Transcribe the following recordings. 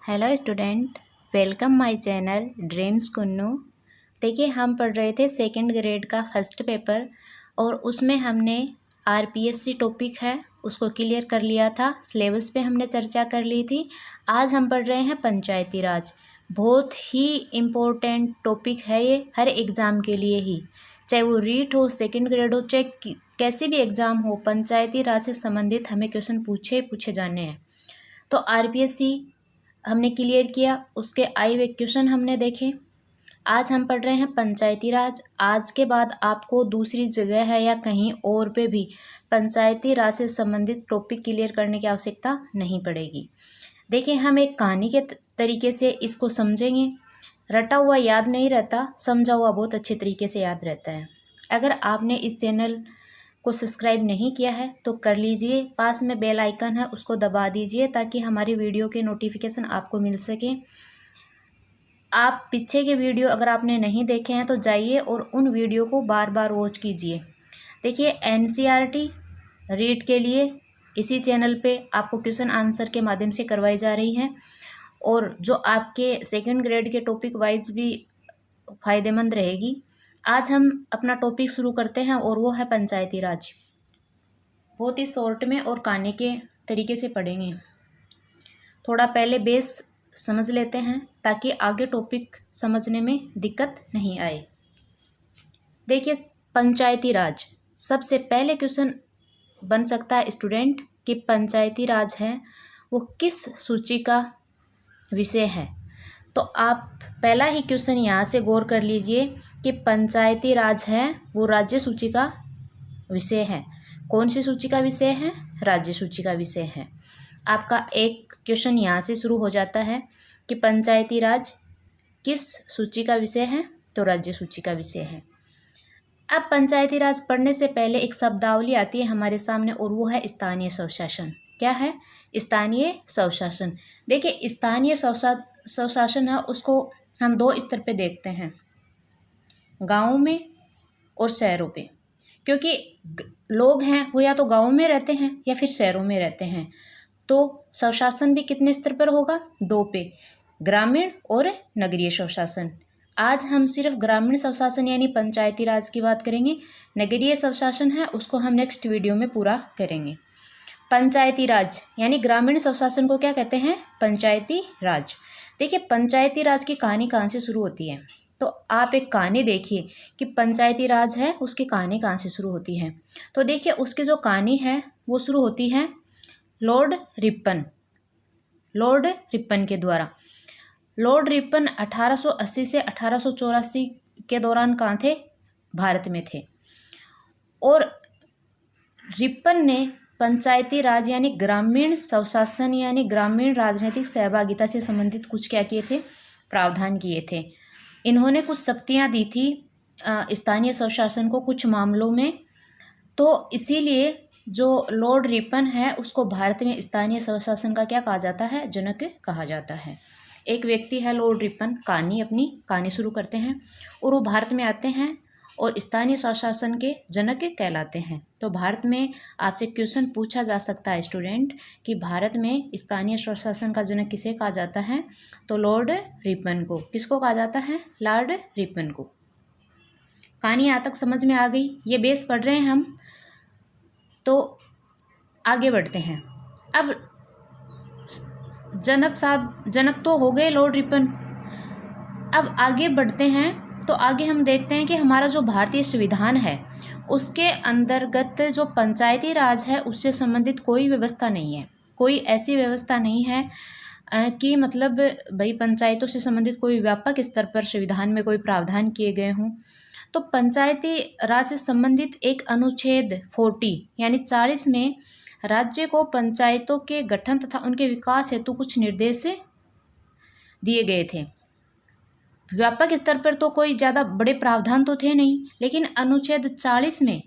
Hello student, welcome my channel dreams Kunnu. देखिए, हम पढ़ रहे थे सेकंड ग्रेड का फर्स्ट पेपर और उसमें हमने आरपीएससी टॉपिक है उसको क्लियर कर लिया था। सिलेबस पे हमने चर्चा कर ली थी। आज हम पढ़ रहे हैं पंचायती राज। बहुत ही इम्पोर्टेंट टॉपिक है ये, हर एग्ज़ाम के लिए ही, चाहे वो रीट हो, सेकंड ग्रेड हो, चाहे कैसी भी एग्ज़ाम हो, पंचायती राज से संबंधित हमें क्वेश्चन पूछे जाने हैं। तो आरपीएससी हमने क्लियर किया, उसके आए हुए क्वेश्चन हमने देखे। आज हम पढ़ रहे हैं पंचायती राज। आज के बाद आपको दूसरी जगह है या कहीं और पे भी पंचायती राज से संबंधित टॉपिक क्लियर करने की आवश्यकता नहीं पड़ेगी। देखिए, हम एक कहानी के तरीके से इसको समझेंगे। रटा हुआ याद नहीं रहता, समझा हुआ बहुत अच्छे तरीके से याद रहता है। अगर आपने इस चैनल को सब्सक्राइब नहीं किया है तो कर लीजिए, पास में बेल आइकन है उसको दबा दीजिए ताकि हमारी वीडियो के नोटिफिकेशन आपको मिल सके। आप पीछे के वीडियो अगर आपने नहीं देखे हैं तो जाइए और उन वीडियो को बार बार वॉच कीजिए। देखिए, एनसीईआरटी रीड के लिए इसी चैनल पे आपको क्वेश्चन आंसर के माध्यम से करवाई जा रही है और जो आपके सेकंड ग्रेड के टॉपिक वाइज भी फ़ायदेमंद रहेगी। आज हम अपना टॉपिक शुरू करते हैं और वो है पंचायती राज। बहुत ही शॉर्ट में और कहानी के तरीके से पढ़ेंगे। थोड़ा पहले बेस समझ लेते हैं ताकि आगे टॉपिक समझने में दिक्कत नहीं आए। देखिए, पंचायती राज, सबसे पहले क्वेश्चन बन सकता है स्टूडेंट कि पंचायती राज है वो किस सूची का विषय है। तो आप पहला ही क्वेश्चन यहाँ से गौर कर लीजिए कि पंचायती राज है वो राज्य सूची का विषय है। कौन सी सूची का विषय है? राज्य सूची का विषय है। आपका एक क्वेश्चन यहाँ से शुरू हो जाता है कि पंचायती राज किस सूची का विषय है? तो राज्य सूची का विषय है। अब पंचायती राज पढ़ने से पहले एक शब्दावली आती है हमारे सामने और वो है स्थानीय स्वशासन। क्या है? स्थानीय स्वशासन। देखिए, स्थानीय स्वशासन है उसको हम दो स्तर पे देखते हैं, गाँव में और शहरों पे। क्योंकि लोग हैं वो या तो गाँव में रहते हैं या फिर शहरों में रहते हैं, तो स्वशासन भी कितने स्तर पर होगा? दो पे, ग्रामीण और नगरीय स्वशासन। आज हम सिर्फ ग्रामीण स्वशासन यानी पंचायती राज की बात करेंगे। नगरीय स्वशासन है उसको हम नेक्स्ट वीडियो में पूरा करेंगे। पंचायती राज यानी ग्रामीण स्वशासन को क्या कहते हैं? पंचायती राज। देखिए, पंचायती राज की कहानी कहाँ से शुरू होती है? तो आप एक कहानी देखिए कि पंचायती राज है उसकी कहानी कहाँ से शुरू होती है। तो देखिए, उसकी जो कहानी है वो शुरू होती है लॉर्ड रिपन के द्वारा। लॉर्ड रिपन 1880 से 1884 के दौरान कहाँ थे? भारत में थे। और रिपन ने पंचायती राज यानी ग्रामीण स्वशासन यानी ग्रामीण राजनीतिक सहभागिता से संबंधित कुछ क्या किए थे? प्रावधान किए थे। इन्होंने कुछ शक्तियाँ दी थी स्थानीय स्वशासन को कुछ मामलों में। तो इसीलिए जो लॉर्ड रिपन है उसको भारत में स्थानीय स्वशासन का क्या कहा जाता है? जनक कहा जाता है। एक व्यक्ति है लॉर्ड रिपन, अपनी कहानी शुरू करते हैं और वो भारत में आते हैं और स्थानीय स्वशासन के जनक कहलाते हैं। तो भारत में आपसे क्वेश्चन पूछा जा सकता है स्टूडेंट कि भारत में स्थानीय स्वशासन का जनक किसे कहा जाता है? तो लॉर्ड रिपन को। किसको कहा जाता है? लॉर्ड रिपन को। कहानी यहाँ तक समझ में आ गई? ये बेस पढ़ रहे हैं हम, तो आगे बढ़ते हैं। अब जनक तो हो गए लॉर्ड रिपन। अब आगे बढ़ते हैं तो आगे हम देखते हैं कि हमारा जो भारतीय संविधान है उसके अंतर्गत जो पंचायती राज है उससे संबंधित कोई व्यवस्था नहीं है। कोई ऐसी व्यवस्था नहीं है कि मतलब भाई पंचायतों से संबंधित कोई व्यापक स्तर पर संविधान में कोई प्रावधान किए गए हों। तो पंचायती राज से संबंधित एक अनुच्छेद 40 यानी 40 में राज्य को पंचायतों के गठन तथा उनके विकास हेतु कुछ निर्देश दिए गए थे। व्यापक स्तर पर तो कोई ज़्यादा बड़े प्रावधान तो थे नहीं, लेकिन अनुच्छेद 40 में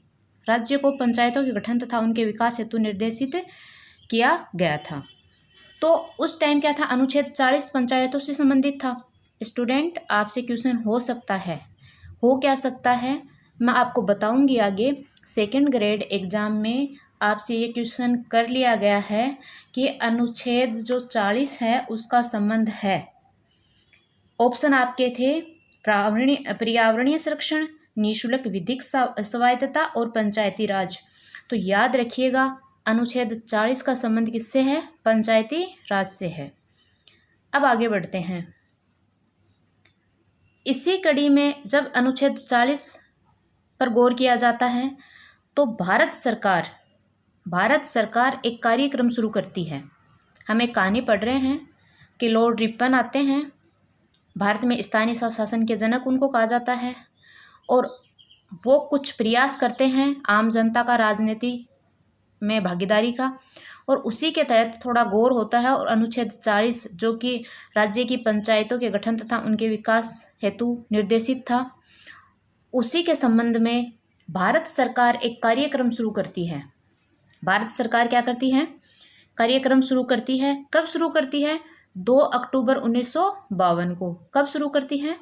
राज्य को पंचायतों के गठन तथा उनके विकास हेतु निर्देशित किया गया था। तो उस टाइम क्या था? अनुच्छेद 40 पंचायतों से संबंधित था। स्टूडेंट, आपसे क्वेश्चन हो सकता है, हो क्या सकता है मैं आपको बताऊंगी आगे। सेकंड ग्रेड एग्ज़ाम में आपसे ये क्वेश्चन कर लिया गया है कि अनुच्छेद जो 40 है उसका संबंध है। ऑप्शन आपके थे पर्यावरणीय संरक्षण, निःशुल्क विधिक स्वायत्तता और पंचायती राज। तो याद रखिएगा अनुच्छेद 40 का संबंध किससे है? पंचायती राज से है। अब आगे बढ़ते हैं। इसी कड़ी में जब अनुच्छेद 40 पर गौर किया जाता है तो भारत सरकार एक कार्यक्रम शुरू करती है। हम एक कहानी पढ़ रहे हैं कि लॉर्ड रिपन आते हैं, भारत में स्थानीय स्वशासन के जनक उनको कहा जाता है, और वो कुछ प्रयास करते हैं आम जनता का राजनीति में भागीदारी का, और उसी के तहत थोड़ा गौर होता है और अनुच्छेद 40 जो कि राज्य की पंचायतों के गठन तथा उनके विकास हेतु निर्देशित था, उसी के संबंध में भारत सरकार एक कार्यक्रम शुरू करती है। भारत सरकार क्या करती है? कार्यक्रम शुरू करती है। कब शुरू करती है? 2 अक्टूबर 1952 को। कब शुरू करती है?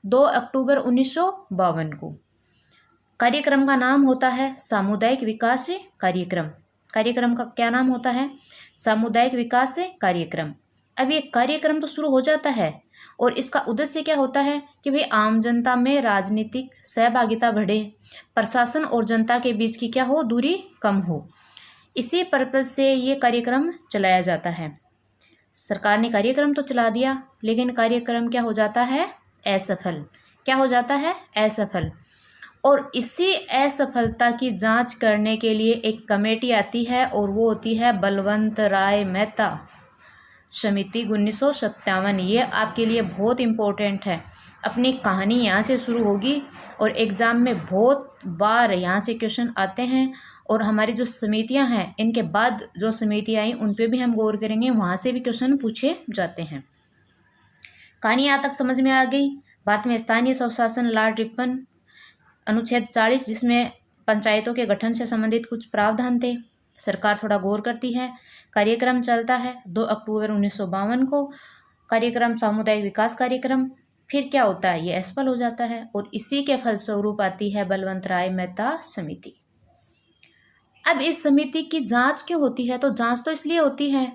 2 अक्टूबर 1952 को। कार्यक्रम का नाम होता है सामुदायिक विकास कार्यक्रम। कार्यक्रम का क्या नाम होता है? सामुदायिक विकास कार्यक्रम। अब ये कार्यक्रम तो शुरू हो जाता है और इसका उद्देश्य क्या होता है कि भाई आम जनता में राजनीतिक सहभागिता बढ़े, प्रशासन और जनता के बीच की क्या हो, दूरी कम हो। इसी पर्पज से ये कार्यक्रम चलाया जाता है। सरकार ने कार्यक्रम तो चला दिया लेकिन कार्यक्रम क्या हो जाता है? असफल। क्या हो जाता है? असफल। और इसी असफलता की जांच करने के लिए एक कमेटी आती है और वो होती है बलवंत राय मेहता समिति 1957। ये आपके लिए बहुत इम्पोर्टेंट है। अपनी कहानी यहाँ से शुरू होगी और एग्ज़ाम में बहुत बार यहाँ से क्वेश्चन आते हैं, और हमारी जो समितियाँ हैं इनके बाद जो समितियाँ आई उन पे भी हम गौर करेंगे, वहाँ से भी क्वेश्चन पूछे जाते हैं। कहानी यहाँ तक समझ में आ गई। भारत में स्थानीय स्वशासन, लॉर्ड रिपन, अनुच्छेद 40 जिसमें पंचायतों के गठन से संबंधित कुछ प्रावधान थे, सरकार थोड़ा गौर करती है। कार्यक्रम चलता है 2 अक्टूबर 1952 को। कार्यक्रम सामुदायिक विकास कार्यक्रम। फिर क्या होता है? ये असफल हो जाता है और इसी के फलस्वरूप आती है बलवंत राय मेहता समिति। अब इस समिति की जांच क्यों होती है? तो जांच तो इसलिए होती है,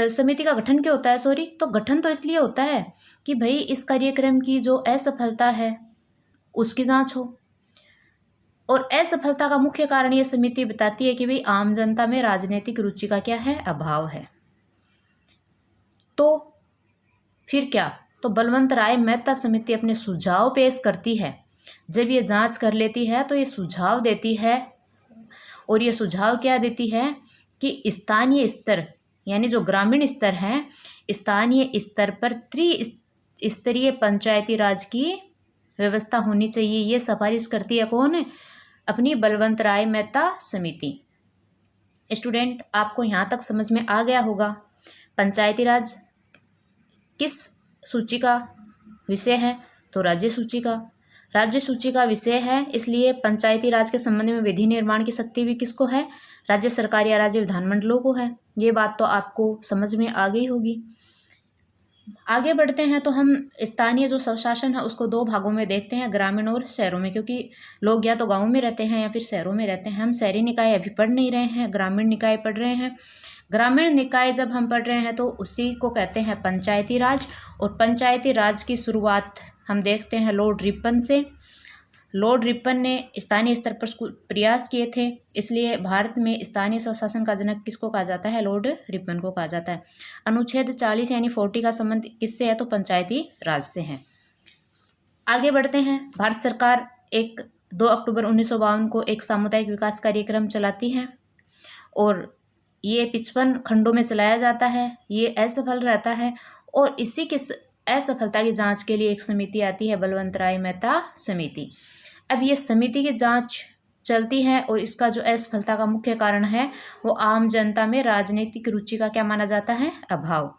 समिति का गठन क्यों होता है? तो गठन तो इसलिए होता है कि भाई इस कार्यक्रम की जो असफलता है उसकी जांच हो, और असफलता का मुख्य कारण ये समिति बताती है कि भाई आम जनता में राजनीतिक रुचि का क्या है? अभाव है। तो फिर क्या? तो बलवंत राय मेहता समिति अपने सुझाव पेश करती है। जब ये जांच कर लेती है तो ये सुझाव देती है, और ये सुझाव क्या देती है कि स्थानीय स्तर यानी जो ग्रामीण स्तर है, स्थानीय स्तर पर त्रिस्तरीय पंचायती राज की व्यवस्था होनी चाहिए। ये सिफारिश करती है कौन? अपनी बलवंत राय मेहता समिति। स्टूडेंट, आपको यहाँ तक समझ में आ गया होगा पंचायती राज किस सूची का विषय है? तो राज्य सूची का विषय है। इसलिए पंचायती राज के संबंध में विधि निर्माण की शक्ति भी किसको है? राज्य सरकार या राज्य विधानमंडलों को है। ये बात तो आपको समझ में आ गई होगी। आगे बढ़ते हैं तो हम स्थानीय जो स्वशासन है उसको 2 भागों में देखते हैं, ग्रामीण और शहरों में, क्योंकि लोग या तो गाँव में रहते हैं या फिर शहरों में रहते हैं। हम शहरी निकाय अभी पढ़ नहीं रहे हैं, ग्रामीण निकाय पढ़ रहे हैं। ग्रामीण निकाय जब हम पढ़ रहे हैं तो उसी को कहते हैं पंचायती राज, और पंचायती राज की शुरुआत हम देखते हैं लॉर्ड रिपन से। लॉर्ड रिपन ने स्थानीय स्तर पर प्रयास किए थे, इसलिए भारत में स्थानीय स्वशासन का जनक किसको कहा जाता है? लॉर्ड रिपन को कहा जाता है। अनुच्छेद 40 यानी 40 का संबंध किससे है? तो पंचायती राज से है। आगे बढ़ते हैं। भारत सरकार 2 अक्टूबर 1952 को एक सामुदायिक विकास कार्यक्रम चलाती है, और ये 55 खंडों में चलाया जाता है। ये असफल रहता है, और इसी के असफलता की जांच के लिए एक समिति आती है, बलवंत राय मेहता समिति। अब ये समिति की जांच चलती है, और इसका जो असफलता का मुख्य कारण है वो आम जनता में राजनीतिक रुचि का क्या माना जाता है? अभाव।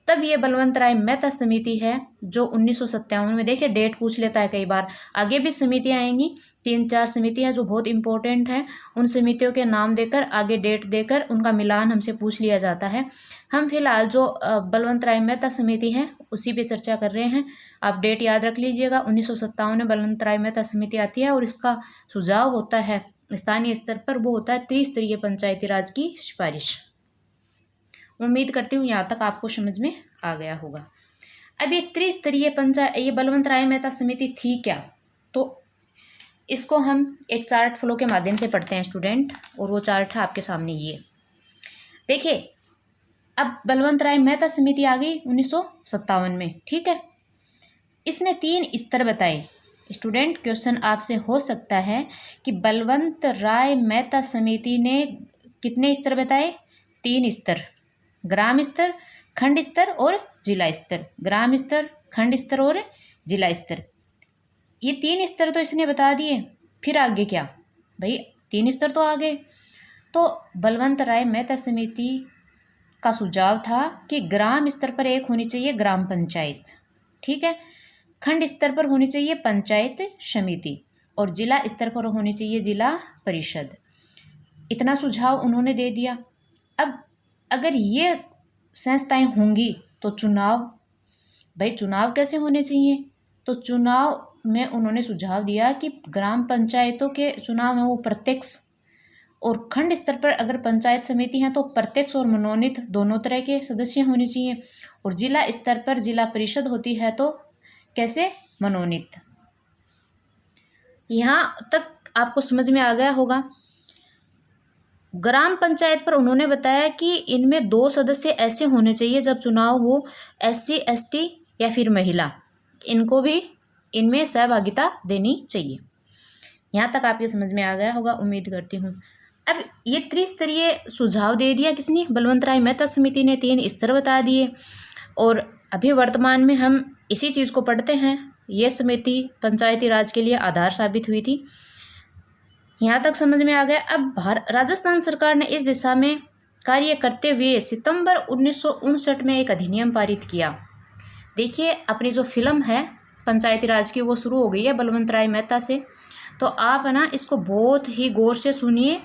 तब ये बलवंत राय मेहता समिति है जो 1957 में, देखिए डेट पूछ लेता है कई बार, आगे भी समितियाँ आएंगी, 3-4 समितियाँ जो बहुत इंपॉर्टेंट हैं, उन समितियों के नाम देकर आगे डेट देकर उनका मिलान हमसे पूछ लिया जाता है। हम फिलहाल जो बलवंत राय मेहता समिति है उसी पे चर्चा कर रहे हैं। आप डेट याद रख लीजिएगा, 1957 में बलवंत राय मेहता समिति आती है और इसका सुझाव होता है स्थानीय स्तर पर, वो होता है त्रिस्तरीय पंचायती राज की सिफारिश। उम्मीद करती हूँ यहाँ तक आपको समझ में आ गया होगा। अब ये त्रिस्तरीय ये बलवंत राय मेहता समिति थी क्या, तो इसको हम एक चार्ट फ्लो के माध्यम से पढ़ते हैं स्टूडेंट, और वो चार्ट है आपके सामने। ये देखिए, अब बलवंत राय मेहता समिति आ गई 1957 में, ठीक है। इसने 3 स्तर बताए। स्टूडेंट, क्वेश्चन आपसे हो सकता है कि बलवंत राय मेहता समिति ने कितने स्तर बताए? 3 स्तर, ग्राम स्तर, खंड स्तर और जिला स्तर। ग्राम स्तर, खंड स्तर और जिला स्तर, ये 3 स्तर तो इसने बता दिए। फिर आगे क्या भाई, 3 स्तर तो आ गए। तो बलवंत राय मेहता समिति का सुझाव था कि ग्राम स्तर पर एक होनी चाहिए ग्राम पंचायत, ठीक है। खंड स्तर पर होनी चाहिए पंचायत समिति, और जिला स्तर पर होनी चाहिए जिला परिषद। इतना सुझाव उन्होंने दे दिया। अब अगर ये संस्थाएं होंगी तो चुनाव, भाई चुनाव कैसे होने चाहिए? तो चुनाव में उन्होंने सुझाव दिया कि ग्राम पंचायतों के चुनाव हैं वो प्रत्यक्ष, और खंड स्तर पर अगर पंचायत समिति है तो प्रत्यक्ष और मनोनीत दोनों तरह के सदस्य होने चाहिए, और जिला स्तर पर जिला परिषद होती है तो कैसे? मनोनीत। यहाँ तक आपको समझ में आ गया होगा। ग्राम पंचायत पर उन्होंने बताया कि इनमें 2 सदस्य ऐसे होने चाहिए जब चुनाव हो, SC ST या फिर महिला, इनको भी इनमें सहभागिता देनी चाहिए। यहाँ तक आपके समझ में आ गया होगा, उम्मीद करती हूँ। अब ये त्रिस्तरीय सुझाव दे दिया किसने? बलवंत राय मेहता समिति ने। 3 स्तर बता दिए, और अभी वर्तमान में हम इसी चीज़ को पढ़ते हैं। ये समिति पंचायती राज के लिए आधार साबित हुई थी। यहाँ तक समझ में आ गया। अब राजस्थान सरकार ने इस दिशा में कार्य करते हुए सितंबर 1959 में एक अधिनियम पारित किया। देखिए, अपनी जो फिल्म है पंचायती राज की वो शुरू हो गई है बलवंत राय मेहता से, तो आप है ना इसको बहुत ही गौर से सुनिए।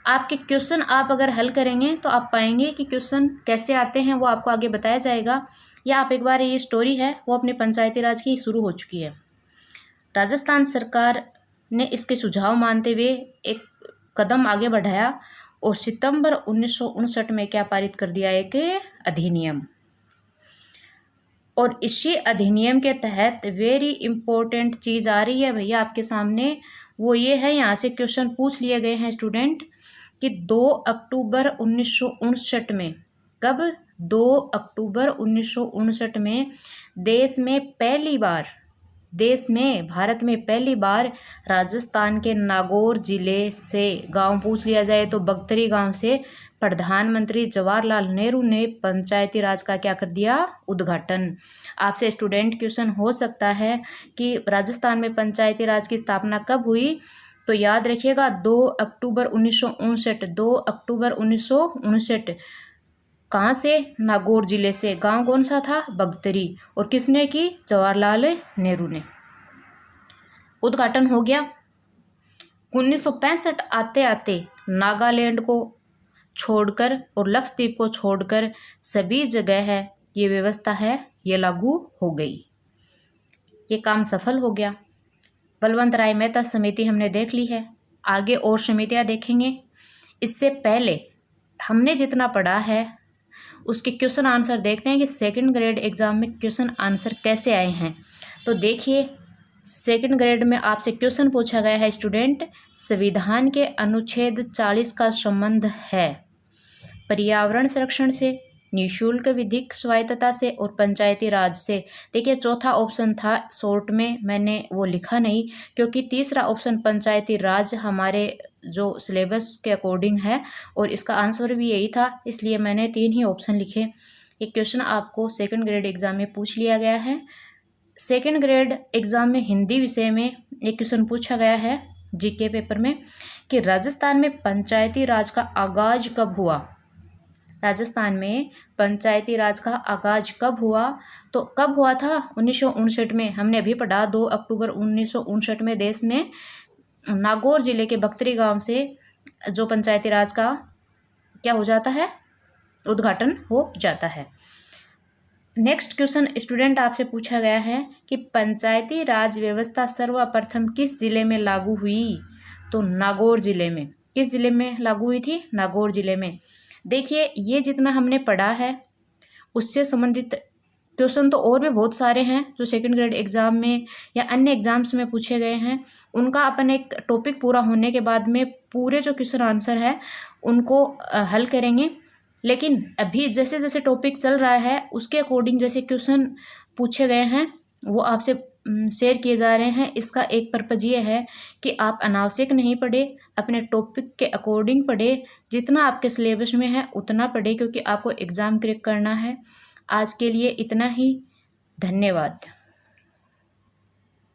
आपके क्वेश्चन आप अगर हल करेंगे तो आप पाएंगे कि क्वेश्चन कैसे आते हैं वो आपको आगे बताया जाएगा। या आप एक बार, ये स्टोरी है वो अपने पंचायती राज की शुरू हो चुकी है। राजस्थान सरकार ने इसके सुझाव मानते हुए एक कदम आगे बढ़ाया, और सितंबर 1959 में क्या पारित कर दिया? एक अधिनियम। और इसी अधिनियम के तहत वेरी इंपॉर्टेंट चीज़ आ रही है भैया आपके सामने, वो ये है, यहाँ से क्वेश्चन पूछ लिए गए हैं स्टूडेंट, कि 2 अक्टूबर 1959 में, कब? 2 अक्टूबर 1959 में भारत में पहली बार राजस्थान के नागौर जिले से, गांव पूछ लिया जाए तो बगतरी गांव से, प्रधानमंत्री जवाहरलाल नेहरू ने पंचायती राज का क्या कर दिया? उद्घाटन। आपसे स्टूडेंट क्वेश्चन हो सकता है कि राजस्थान में पंचायती राज की स्थापना कब हुई? तो याद रखिएगा 2 अक्टूबर 1959। 2 अक्टूबर 1959। कहाँ से? नागौर जिले से। गांव कौन सा था? बगतरी। और किसने की? जवाहरलाल नेहरू ने। उद्घाटन हो गया। 1965 आते आते नागालैंड को छोड़कर और लक्षद्वीप को छोड़कर सभी जगह है ये व्यवस्था है ये लागू हो गई। ये काम सफल हो गया। बलवंत राय मेहता समिति हमने देख ली है, आगे और समितियाँ देखेंगे। इससे पहले हमने जितना पढ़ा है उसके क्वेश्चन आंसर देखते हैं कि सेकंड ग्रेड एग्जाम में क्वेश्चन आंसर कैसे आए हैं। तो देखिए, सेकंड ग्रेड में आपसे क्वेश्चन पूछा गया है स्टूडेंट, संविधान के अनुच्छेद 40 का संबंध है पर्यावरण संरक्षण से, निःशुल्क विधिक स्वायत्तता से और पंचायती राज से। देखिए, चौथा ऑप्शन था, शॉर्ट में मैंने वो लिखा नहीं क्योंकि तीसरा ऑप्शन पंचायती राज हमारे जो सिलेबस के अकॉर्डिंग है और इसका आंसर भी यही था, इसलिए मैंने 3 ही ऑप्शन लिखे। ये क्वेश्चन आपको सेकंड ग्रेड एग्जाम में पूछ लिया गया है। सेकंड ग्रेड एग्जाम में हिंदी विषय में एक क्वेश्चन पूछा गया है जीके पेपर में कि राजस्थान में पंचायती राज का आगाज कब हुआ। राजस्थान में पंचायती राज का आगाज कब हुआ? तो कब हुआ था? 1959 में। हमने अभी पढ़ा 2 अक्टूबर 1959 में देश में नागौर जिले के बगतरी गांव से जो पंचायती राज का क्या हो जाता है? उद्घाटन हो जाता है। नेक्स्ट क्वेश्चन स्टूडेंट आपसे पूछा गया है कि पंचायती राज व्यवस्था सर्वप्रथम किस जिले में लागू हुई? तो नागौर ज़िले में। किस ज़िले में लागू हुई थी? नागौर ज़िले में। देखिए ये जितना हमने पढ़ा है उससे संबंधित क्वेश्चन तो और भी बहुत सारे हैं जो सेकंड ग्रेड एग्ज़ाम में या अन्य एग्ज़ाम्स में पूछे गए हैं। उनका अपन एक टॉपिक पूरा होने के बाद में पूरे जो क्वेश्चन आंसर है उनको हल करेंगे। लेकिन अभी जैसे जैसे टॉपिक चल रहा है उसके अकॉर्डिंग जैसे क्वेश्चन पूछे गए हैं वो आपसे शेयर किए जा रहे हैं। इसका एक पर्पज़ ये है कि आप अनावश्यक नहीं पढ़े, अपने टॉपिक के अकॉर्डिंग पढ़े, जितना आपके सिलेबस में है उतना पढ़े, क्योंकि आपको एग्ज़ाम क्रैक करना है। आज के लिए इतना ही। धन्यवाद।